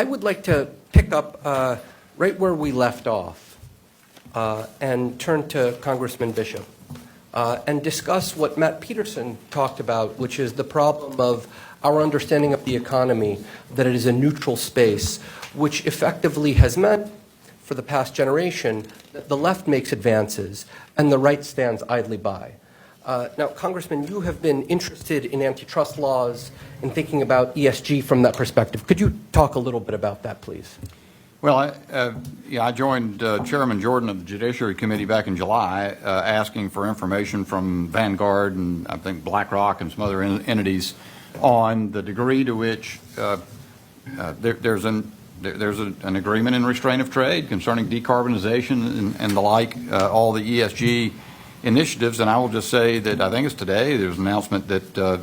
I would like to pick up right where we left off and turn to Congressman Bishop and discuss what Matt Peterson talked about, which is the problem of our understanding of the economy, that it is a neutral space, which effectively has meant for the past generation that the left makes advances and the right stands idly by. Now, Congressman, you have been interested in antitrust laws and thinking about ESG from that perspective. Could you talk a little bit about that, please? Well, I joined Chairman Jordan of the Judiciary Committee back in July asking for information from Vanguard and I think BlackRock and some other entities on the degree to which there's an agreement in restraint of trade concerning decarbonization and the like, all the ESG initiatives. And I will just say that I think it's today there's an announcement that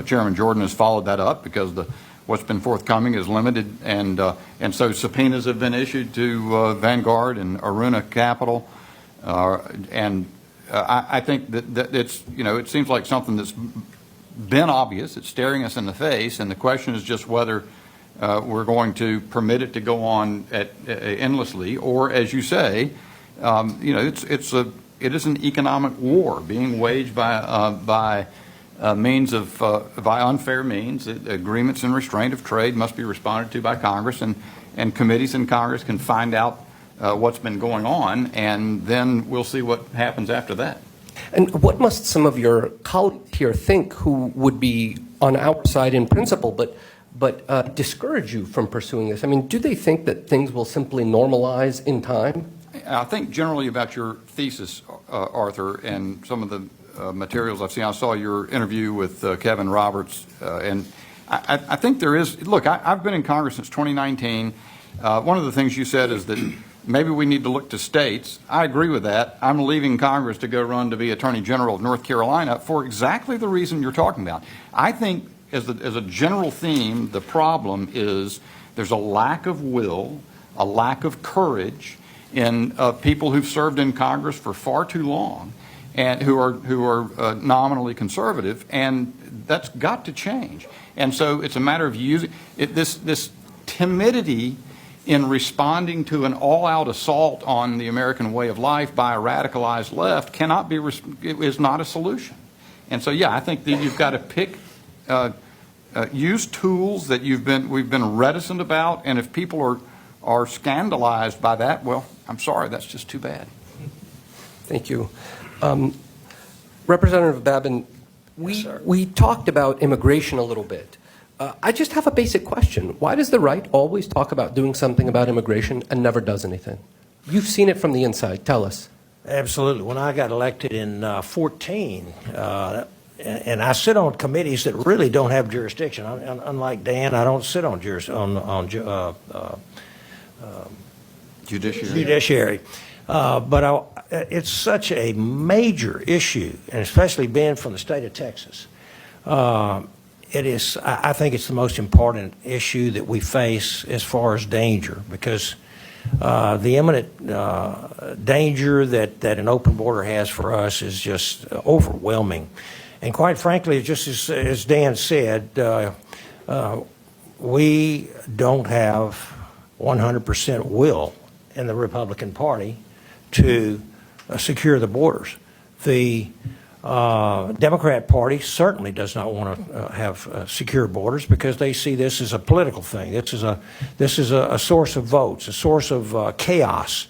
Chairman Jordan has followed that up because what's been forthcoming is limited, and so subpoenas have been issued to Vanguard and Aruna Capital, and I think that it's, it seems like something that's been obvious. It's staring us in the face, and the question is just whether we're going to permit it to go on endlessly, or, as you say, it is an economic war being waged by unfair means. Agreements in restraint of trade must be responded to by Congress, and committees in Congress can find out what's been going on, and then we'll see what happens after that. And what must some of your colleagues here think who would be on our side in principle, but discourage you from pursuing this? I mean, do they think that things will simply normalize in time? I think generally about your thesis, Arthur, and some of the materials I've seen. I saw your interview with Kevin Roberts, and I think there is, look, I've been in Congress since 2019. One of the things you said is that maybe we need to look to states. I agree with that. I'm leaving Congress to go run to be Attorney General of North Carolina for exactly the reason you're talking about. I think as a general theme, the problem is there's a lack of will, a lack of courage in people who've served in Congress for far too long and who are nominally conservative, and that's got to change. And so it's a matter of using this timidity in responding to an all-out assault on the American way of life by a radicalized left is not a solution. And so, yeah, I think that you've got to use tools that we've been reticent about, and if people are scandalized by that, well, I'm sorry, that's just too bad. Thank you. Representative Babin, we talked about immigration a little bit. I just have a basic question. Why does the right always talk about doing something about immigration and never does anything? You've seen it from the inside. Tell us. Absolutely. When I got elected in 14, and I sit on committees that really don't have jurisdiction. Unlike Dan, I don't sit on judiciary. But it's such a major issue, and especially being from the state of Texas. It is. I think it's the most important issue that we face as far as danger, because the imminent danger that an open border has for us is just overwhelming. And quite frankly, just as Dan said, we don't have 100% will in the Republican Party to secure the borders. The Democrat Party certainly does not want to have secure borders because they see this as a political thing. This is a source of votes, a source of chaos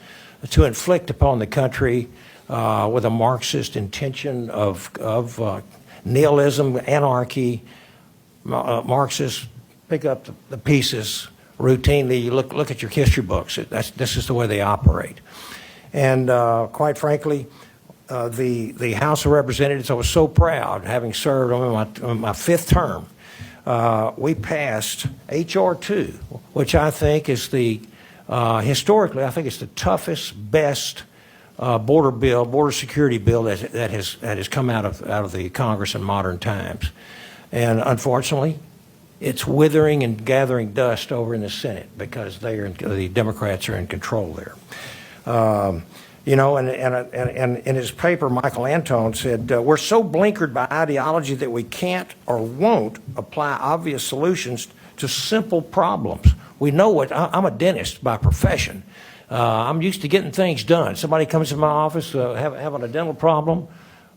to inflict upon the country with a Marxist intention of nihilism, anarchy. Marxists pick up the pieces routinely. You look at your history books. This is the way they operate. And quite frankly, the House of Representatives, I was so proud, having served on my fifth term, we passed H.R. 2, which I think is historically, I think it's the toughest, best border security bill that has come out of the Congress in modern times. And unfortunately, it's withering and gathering dust over in the Senate because the Democrats are in control there. And in his paper, Michael Antone said, we're so blinkered by ideology that we can't or won't apply obvious solutions to simple problems. We know what, I'm a dentist by profession. I'm used to getting things done. Somebody comes to my office having a dental problem,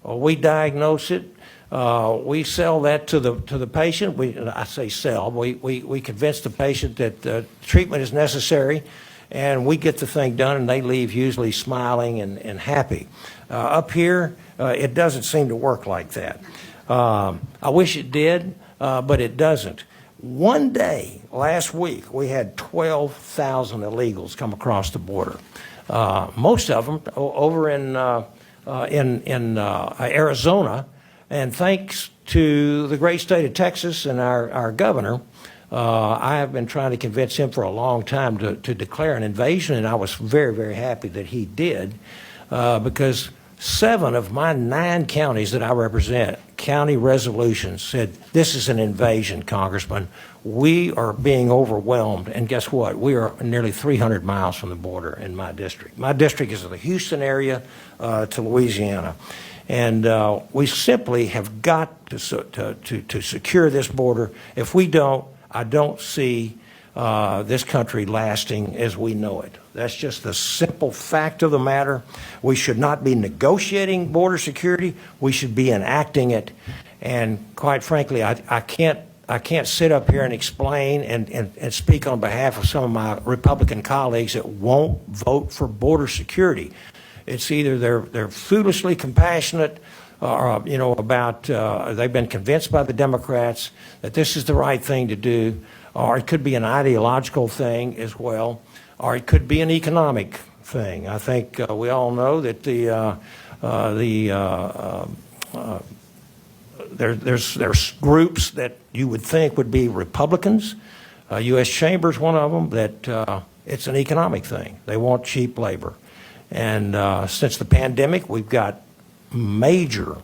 we diagnose it. We sell that to the patient. I say sell. We convince the patient that treatment is necessary, and we get the thing done, and they leave usually smiling and happy. Up here, it doesn't seem to work like that. I wish it did, but it doesn't. One day, last week, we had 12,000 illegals come across the border. Most of them over in Arizona, and thanks to the great state of Texas and our governor, I have been trying to convince him for a long time to declare an invasion, and I was very, very happy that he did, because 7 of my 9 counties that I represent, county resolutions said, this is an invasion, Congressman. We are being overwhelmed. And guess what? We are nearly 300 miles from the border in my district. My district is the Houston area to Louisiana. And we simply have got to secure this border. If we don't, I don't see this country lasting as we know it. That's just the simple fact of the matter. We should not be negotiating border security. We should be enacting it. And quite frankly, I can't sit up here and explain and speak on behalf of some of my Republican colleagues that won't vote for border security. It's either they're foolishly compassionate or, about they've been convinced by the Democrats that this is the right thing to do, or it could be an ideological thing as well, or it could be an economic thing. I think we all know that there's groups that you would think would be Republicans. U.S. Chamber's one of them, that it's an economic thing. They want cheap labor. And since the pandemic, we've got major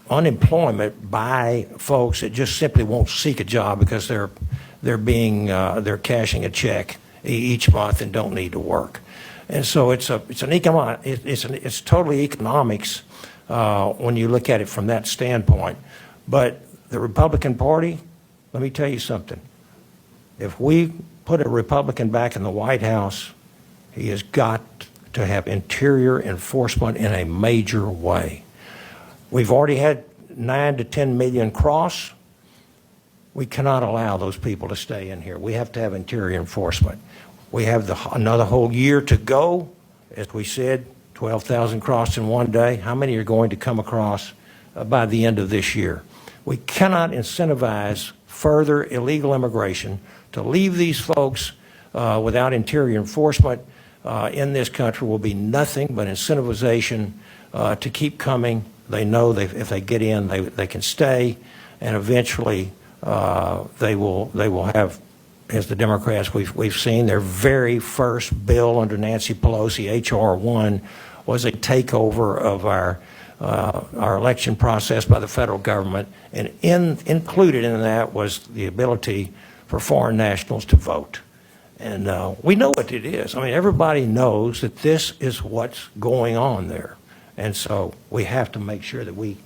unemployment by folks that just simply won't seek a job because they're cashing a check each month and don't need to work. And so it's totally economics when you look at it from that standpoint. But the Republican Party, let me tell you something. If we put a Republican back in the White House, he has got to have interior enforcement in a major way. We've already had 9 to 10 million cross. We cannot allow those people to stay in here. We have to have interior enforcement. We have another whole year to go. As we said, 12,000 crossed in one day. How many are going to come across by the end of this year? We cannot incentivize further illegal immigration. To leave these folks without interior enforcement in this country will be nothing but incentivization to keep coming. They know if they get in, they can stay, and eventually they will have, as the Democrats we've seen, their very first bill under Nancy Pelosi, H.R. 1, was a takeover of our election process by the federal government, and included in that was the ability for foreign nationals to vote. And we know what it is. I mean, everybody knows that this is what's going on there. And so we have to make sure that we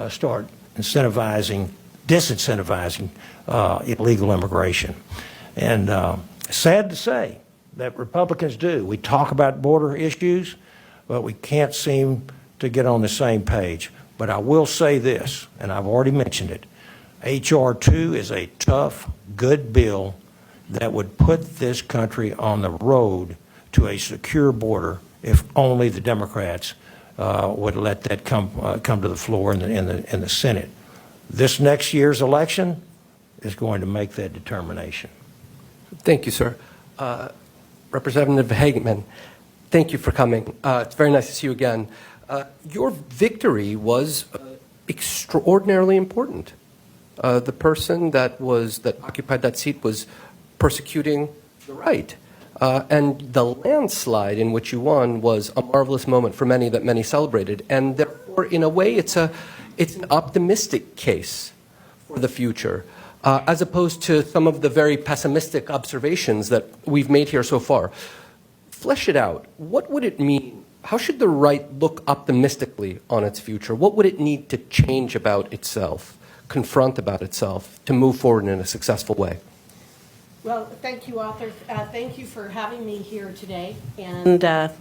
start disincentivizing illegal immigration. And sad to say that Republicans do. We talk about border issues, but we can't seem to get on the same page. But I will say this, and I've already mentioned it, H.R. 2 is a tough, good bill that would put this country on the road to a secure border if only the Democrats would let that come to the floor in the Senate. This next year's election is going to make that determination. Thank you, sir. Representative Hageman, thank you for coming. It's very nice to see you again. Your victory was extraordinarily important. The person that occupied that seat was persecuting the right. And the landslide in which you won was a marvelous moment for many that many celebrated. And therefore, in a way, it's an optimistic case for the future, as opposed to some of the very pessimistic observations that we've made here so far. Flesh it out. What would it mean? How should the right look optimistically on its future? What would it need to change about itself, confront about itself, to move forward in a successful way? Well, thank you, author. Thank you for having me here today. And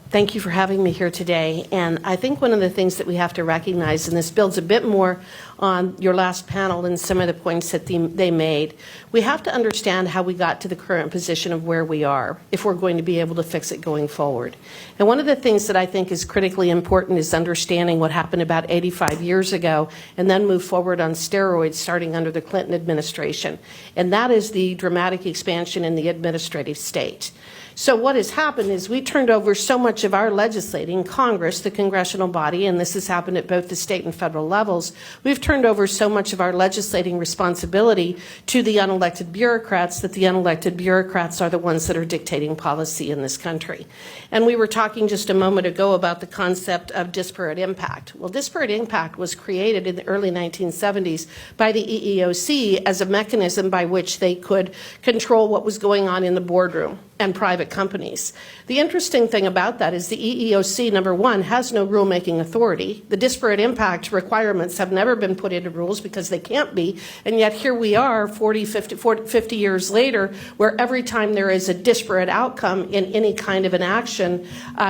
thank you for having me here today. And I think one of the things that we have to recognize, and this builds a bit more on your last panel and some of the points that they made, we have to understand how we got to the current position of where we are if we're going to be able to fix it going forward. And one of the things that I think is critically important is understanding what happened about 85 years ago and then move forward on steroids starting under the Clinton administration. And that is the dramatic expansion in the administrative state. So what has happened is we turned over so much of our legislating, Congress, the congressional body, and this has happened at both the state and federal levels, we've turned over so much of our legislating responsibility to the unelected bureaucrats that the unelected bureaucrats are the ones that are dictating policy in this country. And we were talking just a moment ago about the concept of disparate impact. Well, disparate impact was created in the early 1970s by the EEOC as a mechanism by which they could control what was going on in the boardroom and private companies. The interesting thing about that is the EEOC, number one, has no rulemaking authority. The disparate impact requirements have never been put into rules because they can't be, and yet here we are 50 years later, where every time there is a disparate outcome in any kind of an action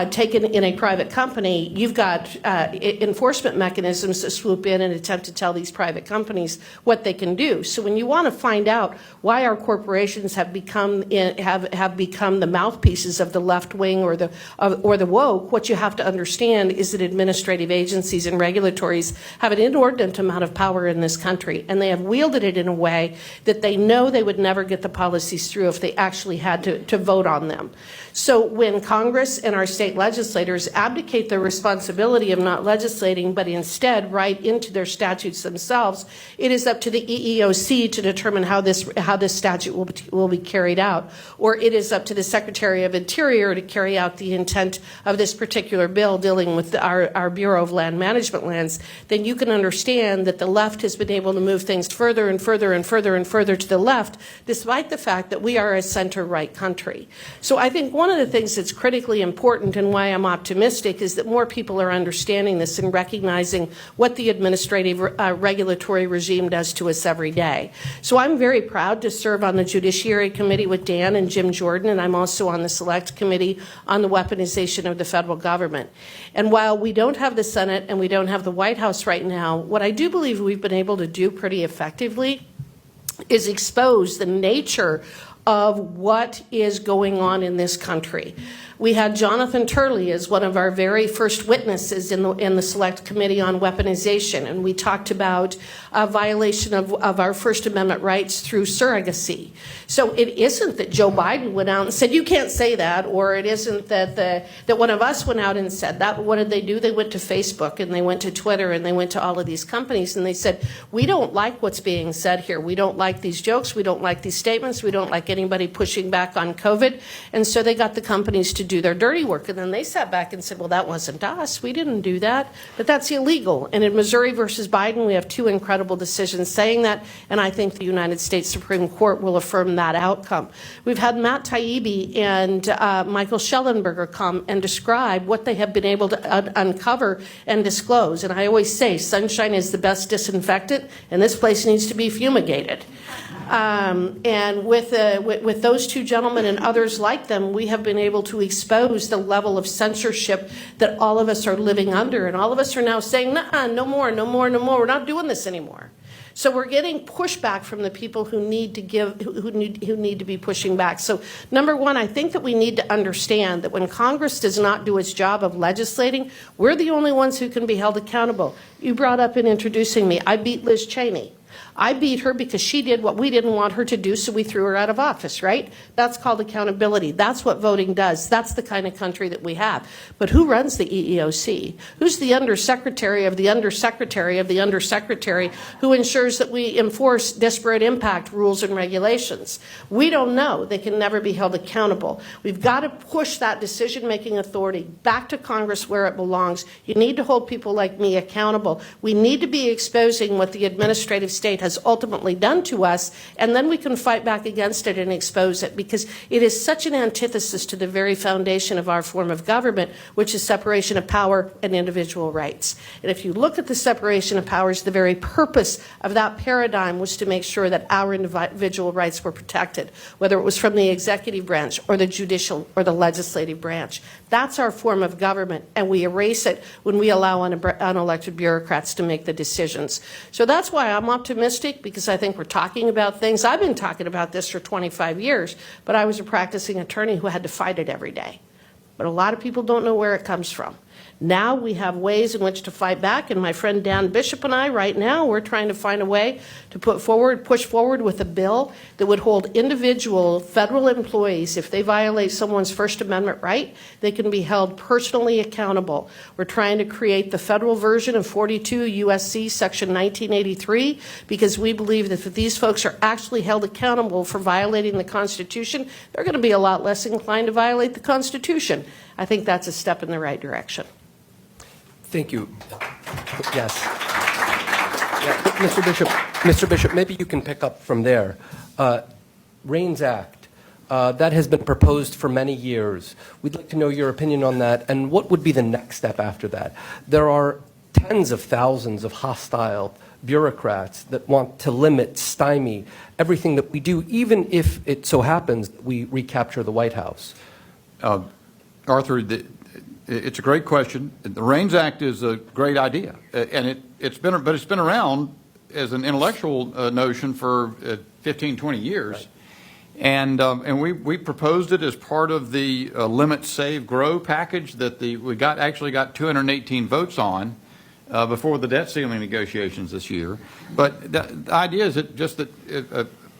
taken in a private company, you've got enforcement mechanisms that swoop in and attempt to tell these private companies what they can do. So when you want to find out why our corporations have become the mouthpieces of the left wing or the woke, what you have to understand is that administrative agencies and regulatories have an inordinate amount of power in this country, and they have wielded it in a way that they know they would never get the policies through if they actually had to vote on them. So when Congress and our state legislators abdicate their responsibility of not legislating, but instead write into their statutes themselves, it is up to the EEOC to determine how this statute will be carried out, or it is up to the Secretary of Interior to carry out the intent of this particular bill dealing with our Bureau of Land Management lands. Then you can understand that the left has been able to move things further and further and further and further to the left, despite the fact that we are a center-right country. So I think one of the things that's critically important and why I'm optimistic is that more people are understanding this and recognizing what the administrative regulatory regime does to us every day. So I'm very proud to serve on the Judiciary Committee with Dan and Jim Jordan, and I'm also on the Select Committee on the weaponization of the federal government. And while we don't have the Senate and we don't have the White House right now, what I do believe we've been able to do pretty effectively is expose the nature of what is going on in this country. We had Jonathan Turley as one of our very first witnesses in the Select Committee on Weaponization, and we talked about a violation of our First Amendment rights through surrogacy. So it isn't that Joe Biden went out and said, you can't say that, or it isn't that one of us went out and said that. What did they do? They went to Facebook, and they went to Twitter, and they went to all of these companies, and they said, we don't like what's being said here. We don't like these jokes. We don't like these statements. We don't like anybody pushing back on COVID. And so they got the companies to do their dirty work, and then they sat back and said, well, that wasn't us. We didn't do that. But that's illegal. And in Missouri versus Biden, we have two incredible decisions saying that, and I think the United States Supreme Court will affirm that outcome. We've had Matt Taibbi and Michael Schellenberger come and describe what they have been able to uncover and disclose. And I always say sunshine is the best disinfectant, and this place needs to be fumigated. And with those two gentlemen and others like them, we have been able to expose the level of censorship that all of us are living under. And all of us are now saying, nuh-uh, no more, no more, no more. We're not doing this anymore. So we're getting pushback from the people who need to be pushing back. So number one, I think that we need to understand that when Congress does not do its job of legislating, we're the only ones who can be held accountable. You brought up in introducing me, I beat Liz Cheney. I beat her because she did what we didn't want her to do, so we threw her out of office, right? That's called accountability. That's what voting does. That's the kind of country that we have. But who runs the EEOC? Who's the undersecretary of the undersecretary of the undersecretary who ensures that we enforce disparate impact rules and regulations? We don't know. They can never be held accountable. We've got to push that decision-making authority back to Congress where it belongs. You need to hold people like me accountable. We need to be exposing what the administrative state has ultimately done to us, and then we can fight back against it and expose it, because it is such an antithesis to the very foundation of our form of government, which is separation of power and individual rights. And if you look at the separation of powers, the very purpose of that paradigm was to make sure that our individual rights were protected, whether it was from the executive branch or the judicial or the legislative branch. That's our form of government, and we erase it when we allow unelected bureaucrats to make the decisions. So that's why I'm optimistic, because I think we're talking about things. I've been talking about this for 25 years, but I was a practicing attorney who had to fight it every day. But a lot of people don't know where it comes from. Now we have ways in which to fight back, and my friend Dan Bishop and I, right now, we're trying to find a way to push forward with a bill that would hold individual federal employees, if they violate someone's First Amendment right, they can be held personally accountable. We're trying to create the federal version of 42 U.S.C. Section 1983, because we believe that if these folks are actually held accountable for violating the Constitution, they're going to be a lot less inclined to violate the Constitution. I think that's a step in the right direction. Thank you. Yes. Yeah, Mr. Bishop, maybe you can pick up from there. REINS Act, that has been proposed for many years. We'd like to know your opinion on that, and what would be the next step after that? There are tens of thousands of hostile bureaucrats that want to limit, stymie everything that we do, even if it so happens that we recapture the White House. Arthur, it's a great question. The REINS Act is a great idea, and it's been around as an intellectual notion for 15, 20 years. Right. And we proposed it as part of the Limit, Save, Grow package that we actually got 218 votes on before the debt ceiling negotiations this year. But the idea is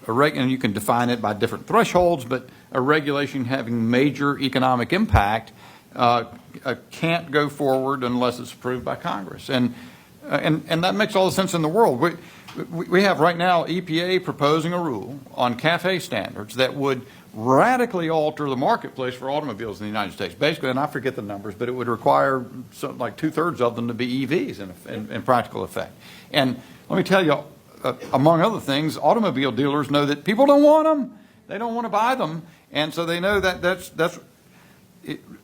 and you can define it by different thresholds, but a regulation having major economic impact can't go forward unless it's approved by Congress, and that makes all the sense in the world. We have right now EPA proposing a rule on CAFE standards that would radically alter the marketplace for automobiles in the United States. Basically, and I forget the numbers, but it would require something like 2/3 of them to be EVs in practical effect. And let me tell you, among other things, automobile dealers know that people don't want them. They don't want to buy them, and so they know that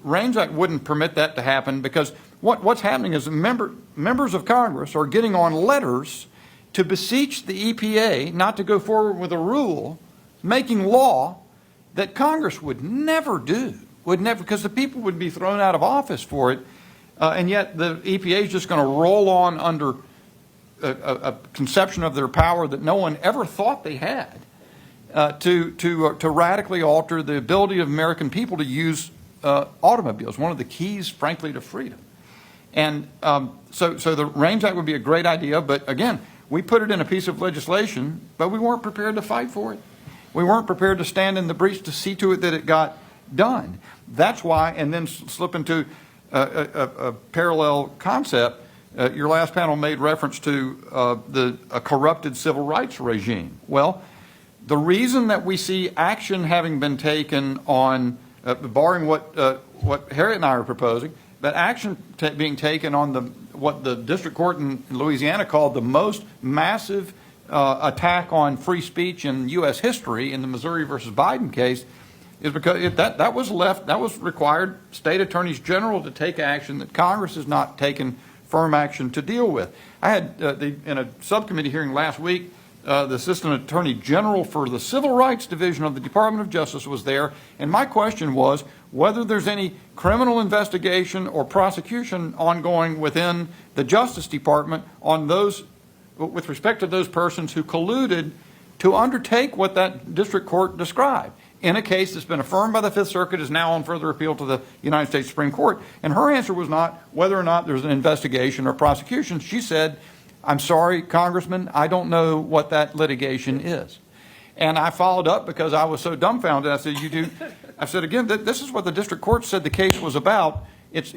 REINS Act wouldn't permit that to happen, because what's happening is members of Congress are getting on letters to beseech the EPA not to go forward with a rule making law that Congress would never do, because the people would be thrown out of office for it, and yet the EPA is just going to roll on under a conception of their power that no one ever thought they had, to radically alter the ability of American people to use automobiles, one of the keys, frankly, to freedom. And so the REINS Act would be a great idea, but again, we put it in a piece of legislation, but we weren't prepared to fight for it. We weren't prepared to stand in the breach to see to it that it got done. That's why, and then slip into a parallel concept, your last panel made reference to a corrupted civil rights regime. Well, the reason that we see action having been taken on, barring what Harriet and I are proposing, but action being taken on what the district court in Louisiana called the most massive attack on free speech in U.S. history in the Missouri versus Biden case, is because that was required state attorneys general to take action that Congress has not taken firm action to deal with. I had in a subcommittee hearing last week, the Assistant Attorney General for the Civil Rights Division of the Department of Justice was there, and my question was whether there's any criminal investigation or prosecution ongoing within the Justice Department on those, with respect to those persons who colluded to undertake what that district court described in a case that's been affirmed by the Fifth Circuit, is now on further appeal to the United States Supreme Court. And her answer was not whether or not there's an investigation or prosecution. She said, "I'm sorry, Congressman, I don't know what that litigation is." And I followed up because I was so dumbfounded. I said, "You do?" I said, "Again, this is what the district court said the case was about. It's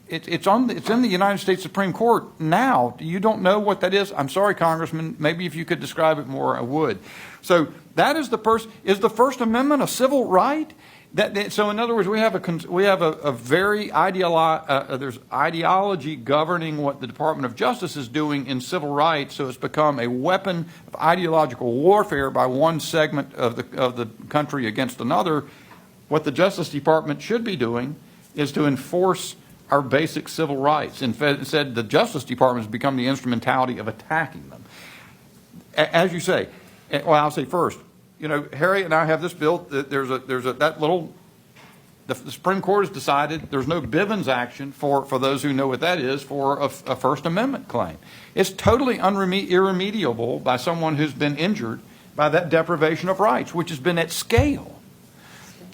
in the United States Supreme Court now. You don't know what that is? I'm sorry, Congressman. Maybe if you could describe it more, I would." So that is the First Amendment a civil right? So in other words, we have a very there's ideology governing what the Department of Justice is doing in civil rights. So it's become a weapon of ideological warfare by one segment of the country against another. What the Justice Department should be doing is to enforce our basic civil rights. Instead, the Justice Department has become the instrumentality of attacking them. As you say, well, I'll say first, you know, Harry and I have this bill. The Supreme Court has decided there's no Bivens action for those who know what that is for a First Amendment claim. It's totally irremediable by someone who's been injured by that deprivation of rights, which has been at scale.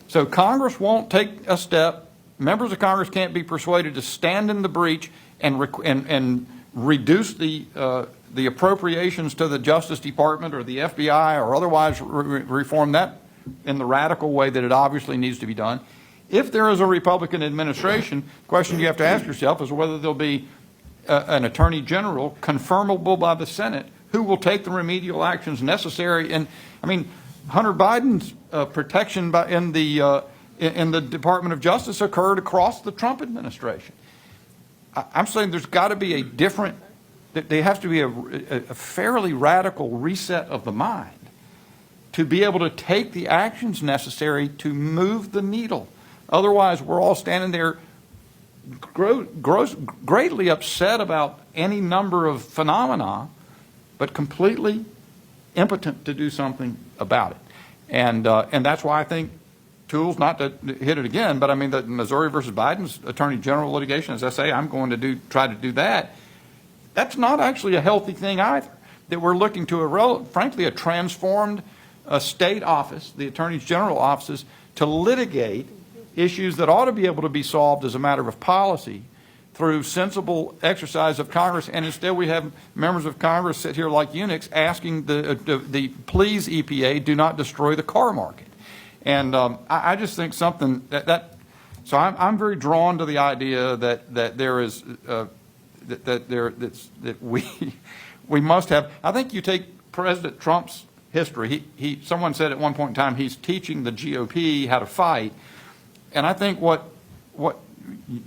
So Congress won't take a step. Members of Congress can't be persuaded to stand in the breach and reduce the appropriations to the Justice Department or the FBI or otherwise reform that in the radical way that it obviously needs to be done. If there is a Republican administration, the question you have to ask yourself is whether there'll be an Attorney General confirmable by the Senate who will take the remedial actions necessary. And I mean, Hunter Biden's protection in the Department of Justice occurred across the Trump administration. I'm saying there's got to be a different. There has to be a fairly radical reset of the mind to be able to take the actions necessary to move the needle. Otherwise, we're all standing there greatly upset about any number of phenomena, but completely impotent to do something about it. And that's why I think tools, not to hit it again, but I mean the Missouri versus Biden's Attorney General litigation, as I say, I'm going to try to do that. That's not actually a healthy thing either, that we're looking to, frankly, a transformed state office, the Attorney General offices, to litigate issues that ought to be able to be solved as a matter of policy through sensible exercise of Congress. And instead we have members of Congress sit here like eunuchs asking the please EPA, do not destroy the car market. And I just think something so I'm very drawn to the idea that there is that we must have. I think you take President Trump's history. Someone said at one point in time he's teaching the GOP how to fight, and I think what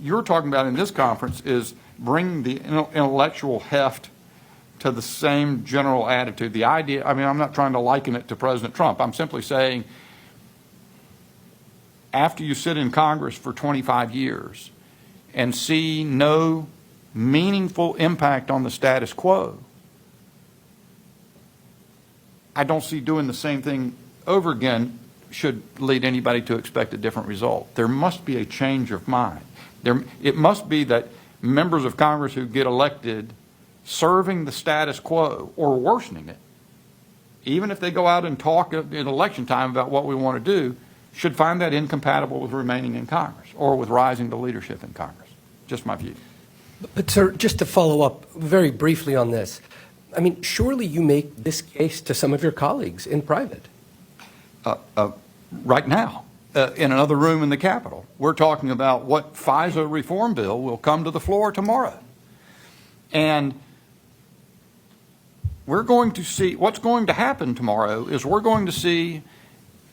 you're talking about in this conference is bringing the intellectual heft to the same general attitude. The idea. I mean, I'm not trying to liken it to President Trump. I'm simply saying, after you sit in Congress for 25 years and see no meaningful impact on the status quo, I don't see doing the same thing over again should lead anybody to expect a different result. There must be a change of mind. It must be that members of Congress who get elected serving the status quo or worsening it, even if they go out and talk in election time about what we want to do, should find that incompatible with remaining in Congress or with rising to leadership in Congress. Just my view. But, sir, just to follow up very briefly on this, I mean, surely you make this case to some of your colleagues in private. Right now, in another room in the Capitol, we're talking about what FISA reform bill will come to the floor tomorrow. And we're going to see, what's going to happen tomorrow is we're going to see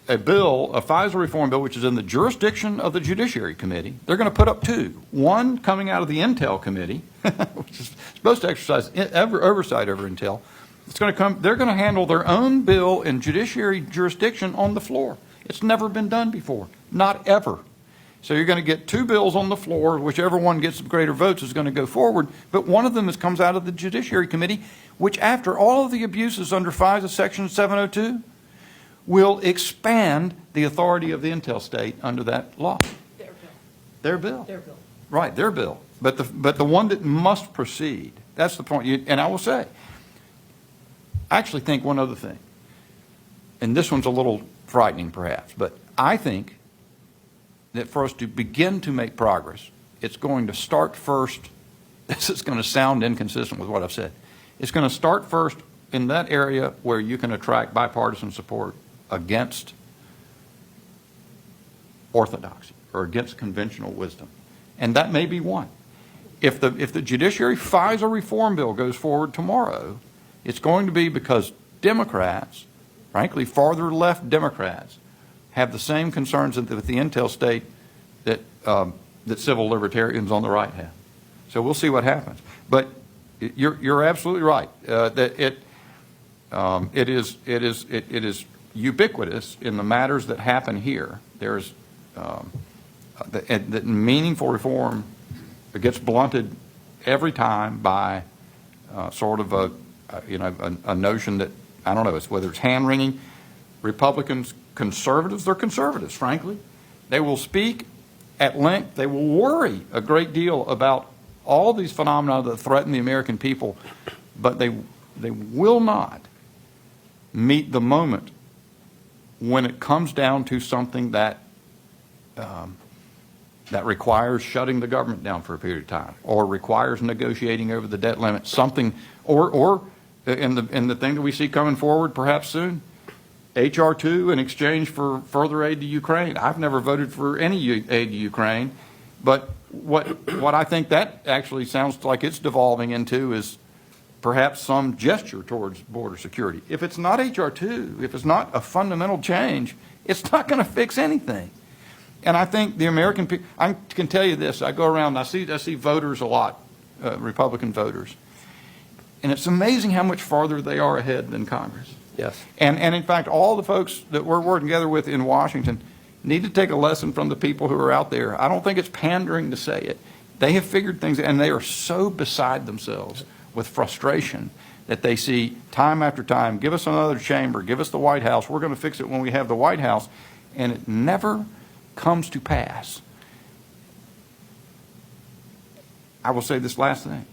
a FISA reform bill, which is in the jurisdiction of the Judiciary Committee. They're going to put up two. One coming out of the Intel Committee, which is supposed to exercise oversight over Intel. It's going to come. They're going to handle their own bill in judiciary jurisdiction on the floor. It's never been done before, not ever. So you're going to get two bills on the floor. Whichever one gets greater votes is going to go forward. But one of them comes out of the Judiciary Committee, which, after all of the abuses under FISA Section 702, will expand the authority of the Intel state under that law. Their bill. Their bill. Their bill. Right, their bill. But the one that must proceed. That's the point. And I will say, I actually think one other thing, and this one's a little frightening perhaps, but I think that for us to begin to make progress, it's going to start first. This is going to sound inconsistent with what I've said. It's going to start first in that area where you can attract bipartisan support against orthodoxy or against conventional wisdom. And that may be one. If the Judiciary FISA reform bill goes forward tomorrow, it's going to be because Democrats, frankly farther left Democrats, have the same concerns with the intel state that that civil libertarians on the right have. So we'll see what happens. But you're absolutely right that it is ubiquitous in the matters that happen here. There's that meaningful reform gets blunted every time by sort of a notion that, I don't know, whether it's hand-wringing. Republicans, conservatives, they're conservatives, frankly. They will speak at length. They will worry a great deal about all these phenomena that threaten the American people, but they will not meet the moment when it comes down to something that that requires shutting the government down for a period of time, or requires negotiating over the debt limit, something, or in the thing that we see coming forward perhaps soon, H.R. 2 in exchange for further aid to Ukraine. I've never voted for any aid to Ukraine, but what I think that actually sounds like it's devolving into is perhaps some gesture towards border security. If it's not H.R. 2, if it's not a fundamental change, it's not going to fix anything. And I think the American people, I can tell you this, I go around, I see voters a lot, Republican voters, and it's amazing how much farther they are ahead than Congress. Yes. And in fact, all the folks that we're working together with in Washington need to take a lesson from the people who are out there. I don't think it's pandering to say it. They have figured things, and they are so beside themselves with frustration that they see time after time, give us another chamber, give us the White House, we're going to fix it when we have the White House, and it never comes to pass. I will say this last thing.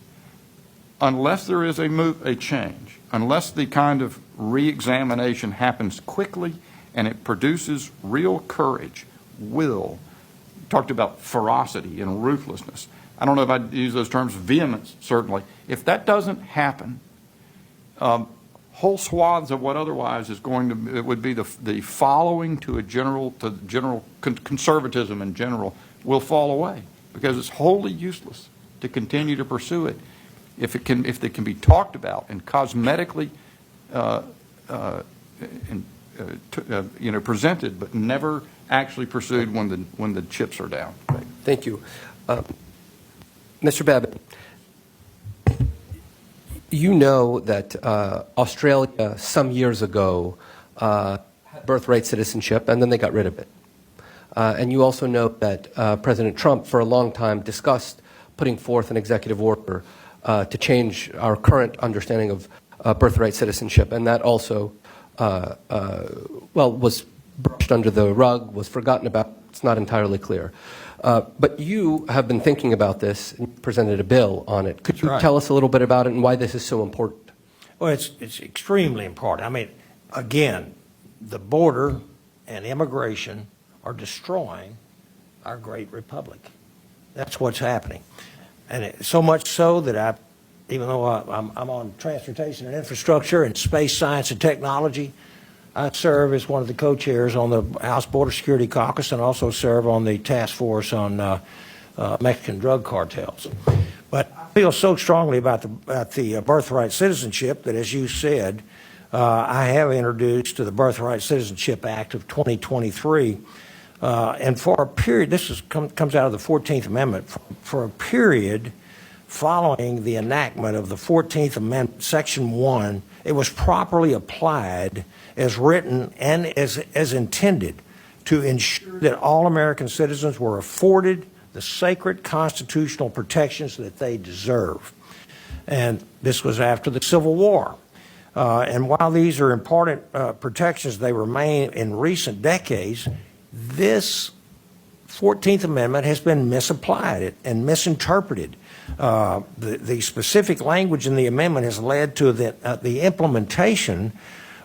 Unless there is a change, unless the kind of re-examination happens quickly and it produces real courage, will, talked about ferocity and ruthlessness. I don't know if I'd use those terms, vehemence, certainly. If that doesn't happen, whole swaths of what otherwise is going to, it would be the following to general conservatism in general will fall away, because it's wholly useless to continue to pursue it if they can be talked about and cosmetically presented, but never actually pursued when the chips are down. Thank you. Mr. Babbitt, you know that Australia some years ago had birthright citizenship, and then they got rid of it. And you also know that President Trump for a long time discussed putting forth an executive order to change our current understanding of birthright citizenship, and that also, was brushed under the rug, was forgotten about. It's not entirely clear. But you have been thinking about this and presented a bill on it. Could you tell us a little bit about it and why this is so important? Well, it's extremely important. I mean, again, the border and immigration are destroying our great republic. That's what's happening. And so much so that even though I'm on transportation and infrastructure and space science and technology, I serve as one of the co-chairs on the House Border Security Caucus and also serve on the task force on Mexican drug cartels. But I feel so strongly about the birthright citizenship that, as you said, I have introduced to the Birthright Citizenship Act of 2023. And for a period, this comes out of the 14th Amendment, for a period following the enactment of the 14th Amendment, Section 1, it was properly applied as written and as intended to ensure that all American citizens were afforded the sacred constitutional protections that they deserve. And this was after the Civil War. And while these are important protections, they remain in recent decades, this 14th Amendment has been misapplied and misinterpreted. The specific language in the amendment has led to the implementation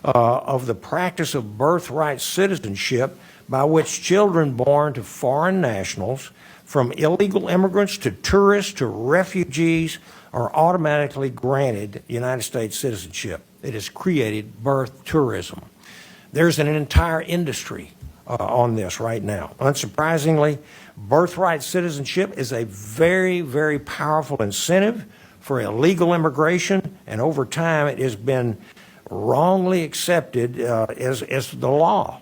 of the practice of birthright citizenship, by which children born to foreign nationals, from illegal immigrants to tourists to refugees, are automatically granted United States citizenship. It has created birth tourism. There's an entire industry on this right now. Unsurprisingly, birthright citizenship is a very, very powerful incentive for illegal immigration, and over time it has been wrongly accepted as the law.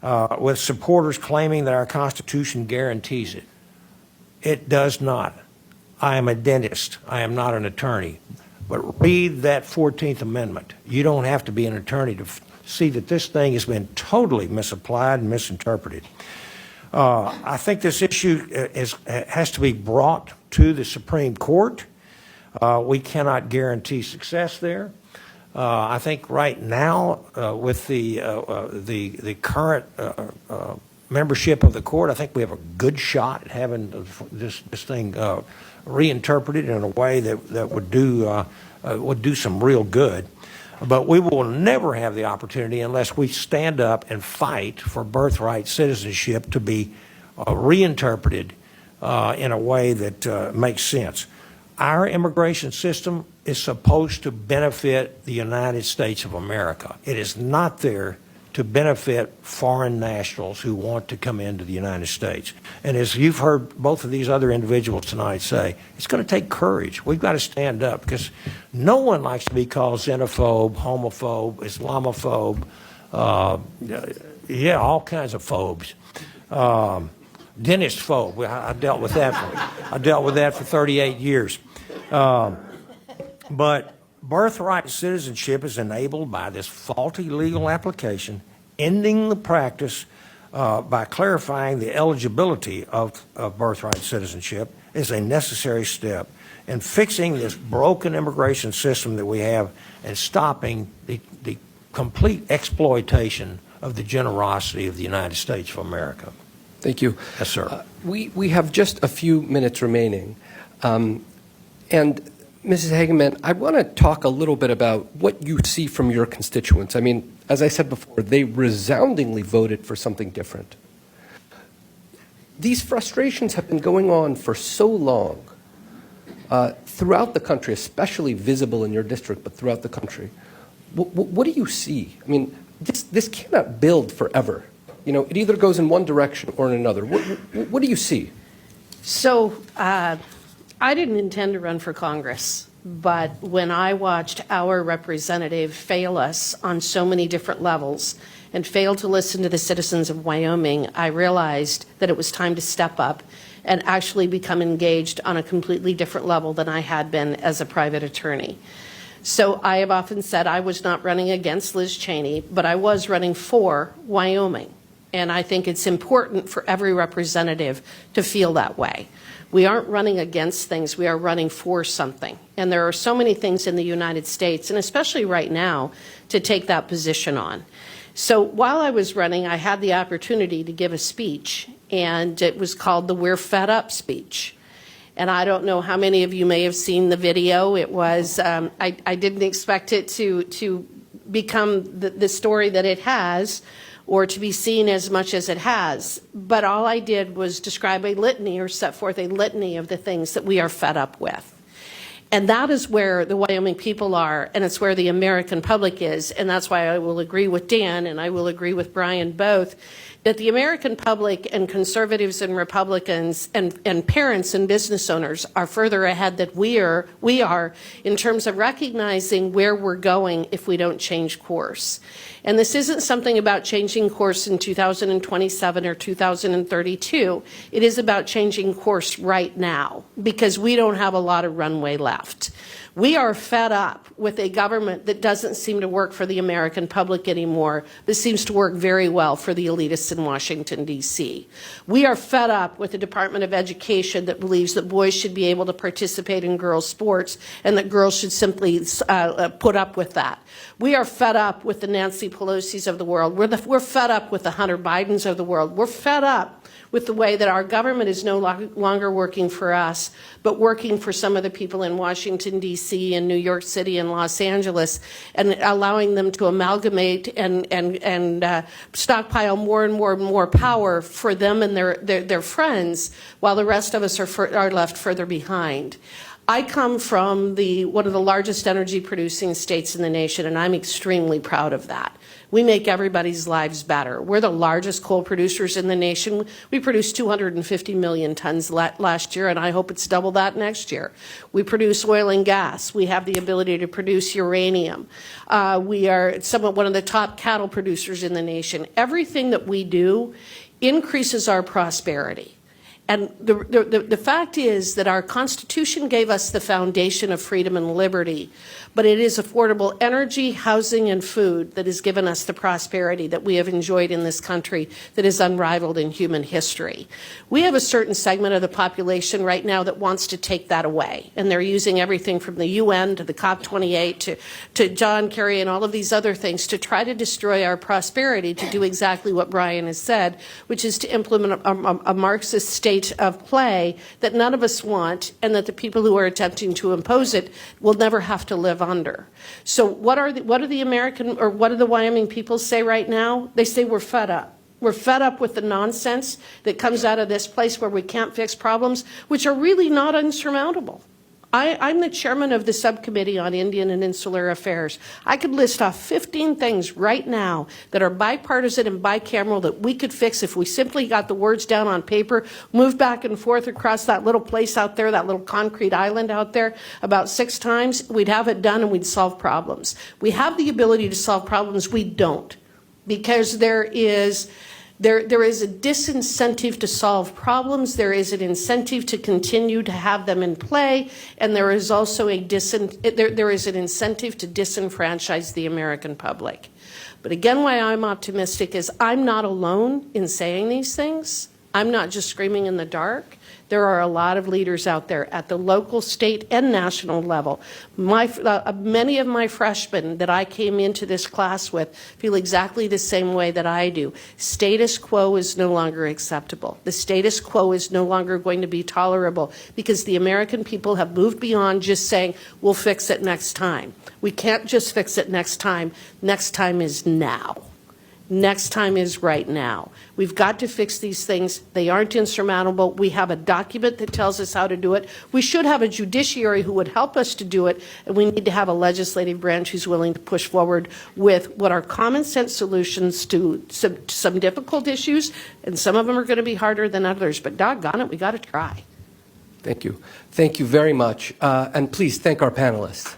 with supporters claiming that our Constitution guarantees it. It does not. I am a dentist. I am not an attorney. But read that 14th Amendment. You don't have to be an attorney to see that this thing has been totally misapplied and misinterpreted. I think this issue has to be brought to the Supreme Court. We cannot guarantee success there. I think right now, with the current membership of the court, I think we have a good shot at having this thing reinterpreted in a way that would do some real good. But we will never have the opportunity unless we stand up and fight for birthright citizenship to be reinterpreted in a way that makes sense. Our immigration system is supposed to benefit the United States of America. It is not there to benefit foreign nationals who want to come into the United States. And as you've heard both of these other individuals tonight say, it's going to take courage. We've got to stand up because no one likes to be called xenophobe, homophobe, Islamophobe, all kinds of phobes. Dentist phobe. I dealt with that for 38 years. But birthright citizenship is enabled by this faulty legal application, ending the practice by clarifying the eligibility of birthright citizenship is a necessary step in fixing this broken immigration system that we have and stopping the complete exploitation of the generosity of the United States of America. Thank you. Yes, sir. We have just a few minutes remaining. And Mrs. Hageman, I want to talk a little bit about what you see from your constituents. I mean, as I said before, they resoundingly voted for something different. These frustrations have been going on for so long throughout the country, especially visible in your district, but throughout the country. What do you see? I mean, this cannot build forever. You know, it either goes in one direction or in another. What do you see? So I didn't intend to run for Congress, but when I watched our representative fail us on so many different levels and fail to listen to the citizens of Wyoming, I realized that it was time to step up and actually become engaged on a completely different level than I had been as a private attorney. So I have often said I was not running against Liz Cheney, but I was running for Wyoming. And I think it's important for every representative to feel that way. We aren't running against things, we are running for something. And there are so many things in the United States, and especially right now, to take that position on. So while I was running, I had the opportunity to give a speech, and it was called the We're Fed Up speech. And I don't know how many of you may have seen the video. It was, I didn't expect it to become the story that it has, or to be seen as much as it has. But all I did was describe a litany or set forth a litany of the things that we are fed up with. And that is where the Wyoming people are, and it's where the American public is. And that's why I will agree with Dan and I will agree with Brian both, that the American public and conservatives and Republicans and parents and business owners are further ahead than we are in terms of recognizing where we're going if we don't change course. And this isn't something about changing course in 2027 or 2032. It is about changing course right now because we don't have a lot of runway left. We are fed up with a government that doesn't seem to work for the American public anymore, but seems to work very well for the elitists in Washington, D.C. We are fed up with the Department of Education that believes that boys should be able to participate in girls' sports and that girls should simply put up with that. We are fed up with the Nancy Pelosi's of the world. We're fed up with the Hunter Bidens of the world. We're fed up with the way that our government is no longer working for us, but working for some of the people in Washington, D.C., and New York City, and Los Angeles, and allowing them to amalgamate and stockpile more and more power for them and their friends, while the rest of us are left further behind. I come from one of the largest energy producing states in the nation, and I'm extremely proud of that. We make everybody's lives better. We're the largest coal producers in the nation. We produced 250 million tons last year, and I hope it's double that next year. We produce oil and gas. We have the ability to produce uranium. We are one of the top cattle producers in the nation. Everything that we do increases our prosperity. And the fact is that our Constitution gave us the foundation of freedom and liberty, but it is affordable energy, housing, and food that has given us the prosperity that we have enjoyed in this country that is unrivaled in human history. We have a certain segment of the population right now that wants to take that away, and they're using everything from the UN to the COP28 to John Kerry and all of these other things to try to destroy our prosperity, to do exactly what Brian has said, which is to implement a Marxist state of play that none of us want, and that the people who are attempting to impose it will never have to live under. So what do the Wyoming people say right now? They say we're fed up. We're fed up with the nonsense that comes out of this place where we can't fix problems, which are really not insurmountable. I'm the chairman of the subcommittee on Indian and Insular Affairs. I could list off 15 things right now that are bipartisan and bicameral that we could fix if we simply got the words down on paper, moved back and forth across that little place out there, that little concrete island out there, about 6 times. We'd have it done and we'd solve problems. We have the ability to solve problems. We don't, because there is a disincentive to solve problems, there is an incentive to continue to have them in play, and there is also there is an incentive to disenfranchise the American public. But again, why I'm optimistic is I'm not alone in saying these things. I'm not just screaming in the dark. There are a lot of leaders out there at the local, state, and national level. Many of my freshmen that I came into this class with feel exactly the same way that I do. Status quo is no longer acceptable. The status quo is no longer going to be tolerable because the American people have moved beyond just saying, we'll fix it next time. We can't just fix it next time. Next time is now. Next time is right now. We've got to fix these things. They aren't insurmountable. We have a document that tells us how to do it. We should have a judiciary who would help us to do it, and we need to have a legislative branch who's willing to push forward with what are common sense solutions to some difficult issues, and some of them are going to be harder than others, but doggone it, we got to try. Thank you. Thank you very much. And please thank our panelists.